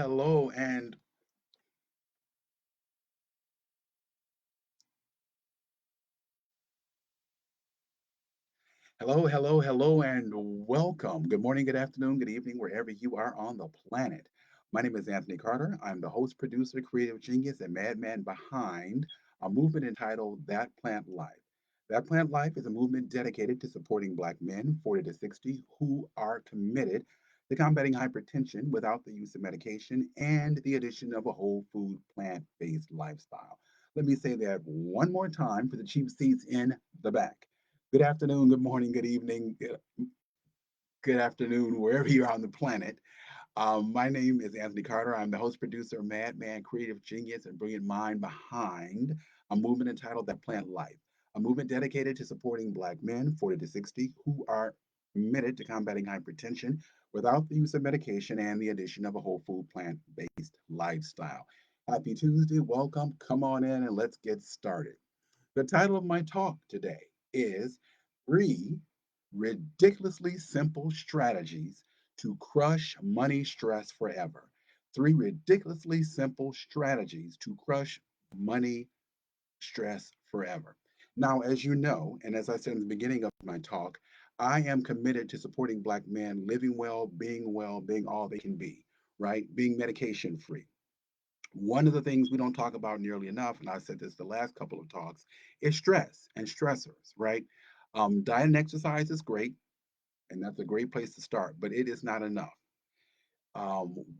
hello, and hello, and welcome. Good morning, good afternoon, good evening, wherever you are on the planet. My name is Anthony Carter. I'm the host, producer, creative genius, and madman behind a movement entitled That Plant Life. That Plant Life is a movement dedicated to supporting Black men 40 to 60 who are committed to combating hypertension without the use of medication and the addition of a whole food, plant based lifestyle. Let me say that one more time for the cheap seats in the back. Good afternoon, good morning, good evening, good afternoon, wherever you are on the planet. My name is Anthony Carter. I'm the host, producer, madman, creative genius, and brilliant mind behind a movement entitled That Plant Life, a movement dedicated to supporting Black men 40 to 60 who are committed to combating hypertension without the use of medication and the addition of a whole food, plant based lifestyle. Happy Tuesday. Welcome. Come on in and let's get started. The title of my talk today is Three Ridiculously Simple Strategies to Crush Money Stress Forever. Three ridiculously simple strategies to crush money stress forever. Now, as you know, and as I said in the beginning of my talk, I am committed to supporting Black men living well, being all they can be, right? Being medication free. One of the things we don't talk about nearly enough, and I said this the last couple of talks, is stress and stressors, right? Diet and exercise is great, and that's a great place to start, but it is not enough.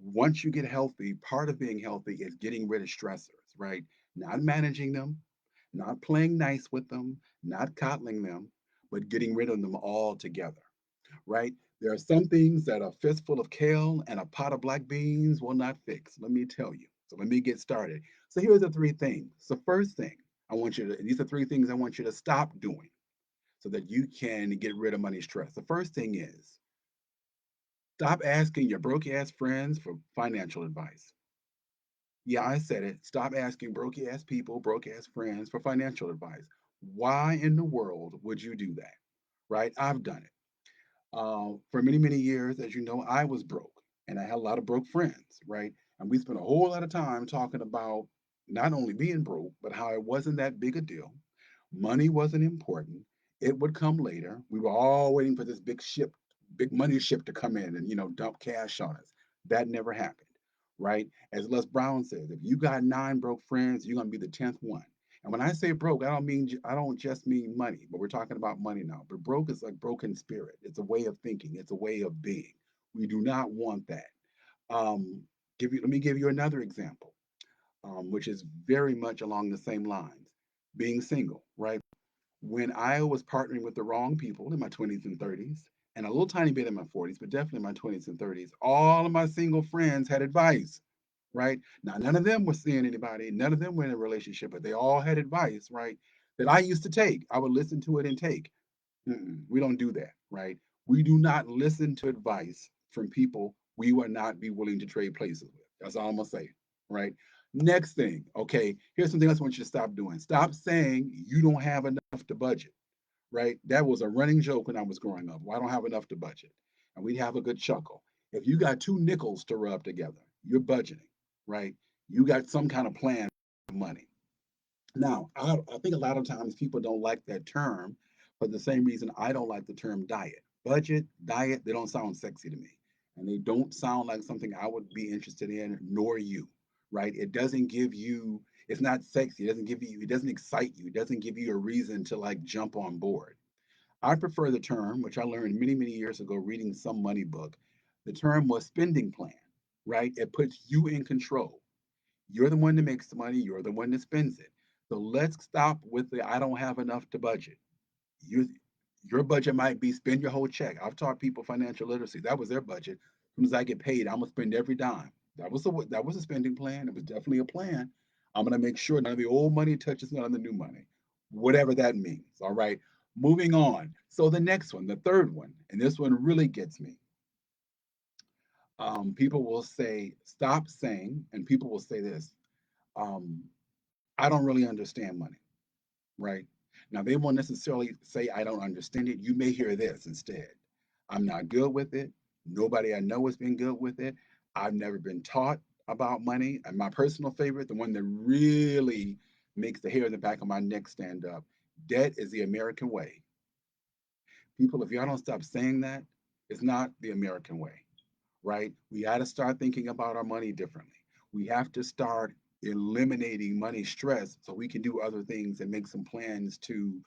Once you get healthy, part of being healthy is getting rid of stressors, right? Not managing them, not playing nice with them, not coddling them, but getting rid of them altogether, right? There are some things that a fistful of kale and a pot of black beans will not fix. Let me tell you. So let me get started. So here's the three things. The first thing these are three things I want you to stop doing so that you can get rid of money stress. The first thing is stop asking your broke ass friends for financial advice. Yeah, I said it. Stop asking broke ass people, broke ass friends for financial advice. Why in the world would you do that? Right? I've done it. For many, many years, as you know, I was broke and I had a lot of broke friends, right? And we spent a whole lot of time talking about not only being broke, but how it wasn't that big a deal. Money wasn't important. It would come later. We were all waiting for this big ship, big money ship to come in and, dump cash on us. That never happened, right? As Les Brown says, if you got nine broke friends, you're going to be the 10th one. And when I say broke, I don't just mean money, but we're talking about money now. But broke is like broken spirit. It's a way of thinking. It's a way of being. We do not want that. Um, Let me give you another example, which is very much along the same lines. Being single, right? When I was partnering with the wrong people in my 20s and 30s, and a little tiny bit in my 40s, but definitely my 20s and 30s, all of my single friends had advice, right? Now, none of them were seeing anybody, none of them were in a relationship, but they all had advice, right? That I used to take. I would listen to it and take. We don't do that, right? We do not listen to advice from people we would not be willing to trade places with. That's all I'm gonna say, right? Next thing, okay, here's something else I want you to stop doing. Stop saying you don't have enough to budget, right? That was a running joke when I was growing up. Well, I don't have enough to budget. And we'd have a good chuckle. If you got two nickels to rub together, you're budgeting, right? You got some kind of plan for money. Now, I think a lot of times people don't like that term for the same reason I don't like the term diet. Budget, diet, they don't sound sexy to me. And they don't sound like something I would be interested in, nor you, right? It doesn't give you, it's not sexy. It doesn't excite you. It doesn't give you a reason to like jump on board. I prefer the term, which I learned many, many years ago reading some money book. The term was spending plan, right? It puts you in control. You're the one that makes the money, you're the one that spends it. So let's stop with the I don't have enough to budget. You your budget might be spend your whole check. I've taught people financial literacy. That was their budget. As soon as I get paid, I'm gonna spend every dime. That was a spending plan. It was definitely a plan. I'm gonna make sure none of the old money touches none of the new money. Whatever that means. All right. Moving on. So the next one, the third one, and this one really gets me. People will say, stop saying, and people will say this. Um, I don't really understand money, right? Now, they won't necessarily say, I don't understand it. You may hear this instead. I'm not good with it. Nobody I know has been good with it. I've never been taught. about money, and my personal favorite, the one that really makes the hair in the back of my neck stand up, debt is the American way. People, if y'all don't stop saying that, it's not the American way, right? We got to start thinking about our money differently. We have to start eliminating money stress so we can do other things and make some plans to,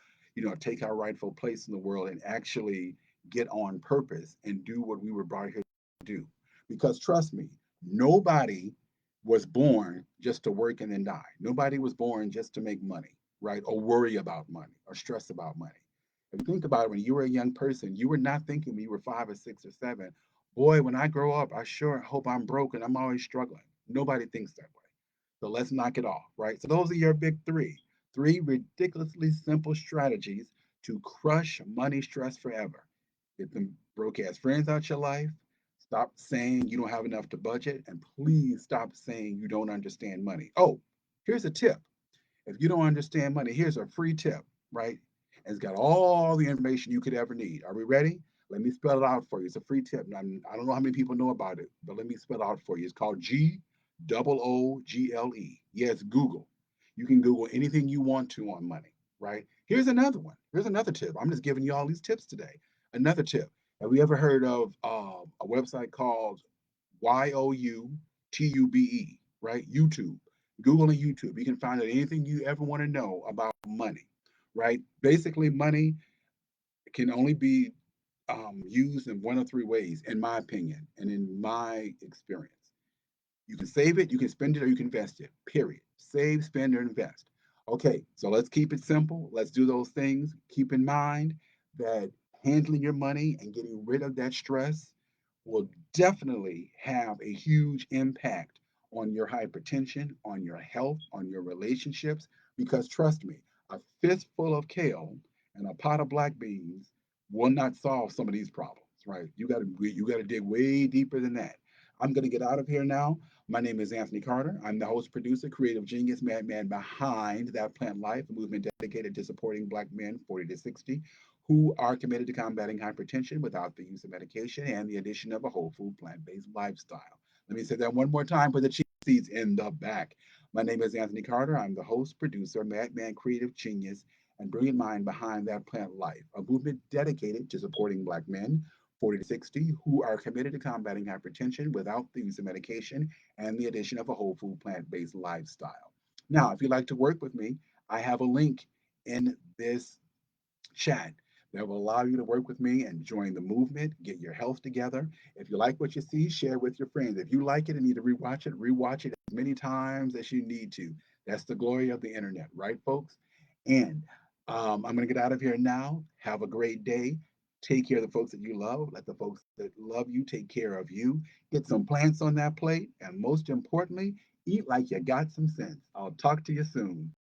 take our rightful place in the world and actually get on purpose and do what we were brought here to do. Because trust me, nobody was born just to work and then die. Nobody was born just to make money, right? Or worry about money or stress about money. If you think about it, when you were a young person, you were not thinking when you were 5 or 6 or 7, boy, when I grow up, I sure hope I'm broke and I'm always struggling. Nobody thinks that way. So let's knock it off, right? So those are your big three. Three ridiculously simple strategies to crush money stress forever. Get them broke ass friends out your life. Stop saying you don't have enough to budget. And please stop saying you don't understand money. Oh, here's a tip. If you don't understand money, here's a free tip, right? And it's got all the information you could ever need. Are we ready? Let me spell it out for you. It's a free tip. Now, I don't know how many people know about it, but let me spell it out for you. It's called GOOGLE. Yes, Google. You can Google anything you want to on money, right? Here's another one. Here's another tip. I'm just giving you all these tips today. Another tip. Have you ever heard of a website called YOUTUBE, right? YouTube. Google and YouTube. You can find out anything you ever want to know about money, right? Basically, money can only be used in one of three ways, in my opinion and in my experience. You can save it, you can spend it, or you can invest it. Period. Save, spend, or invest. Okay, so let's keep it simple. Let's do those things. Keep in mind that handling your money and getting rid of that stress will definitely have a huge impact on your hypertension, on your health, on your relationships. Because trust me, a fistful of kale and a pot of black beans will not solve some of these problems, right? You got to dig way deeper than that. I'm going to get out of here now. My name is Anthony Carter. I'm the host, producer, creative genius, madman behind That Plant Life, a movement dedicated to supporting Black men 40 to 60 who are committed to combating hypertension without the use of medication and the addition of a whole food plant based lifestyle. Let me say that one more time for the cheap seats in the back. My name is Anthony Carter. I'm the host, producer, madman, creative genius, and brilliant mind behind That Plant Life, a movement dedicated to supporting Black men 40 to 60 who are committed to combating hypertension without the use of medication and the addition of a whole food plant based lifestyle. Now, if you'd like to work with me, I have a link in this chat that will allow you to work with me and join the movement, get your health together. If you like what you see, share with your friends. If you like it and need to rewatch it as many times as you need to. That's the glory of the internet, right, folks? And I'm going to get out of here now. Have a great day. Take care of the folks that you love. Let the folks that love you take care of you. Get some plants on that plate. And most importantly, eat like you got some sense. I'll talk to you soon.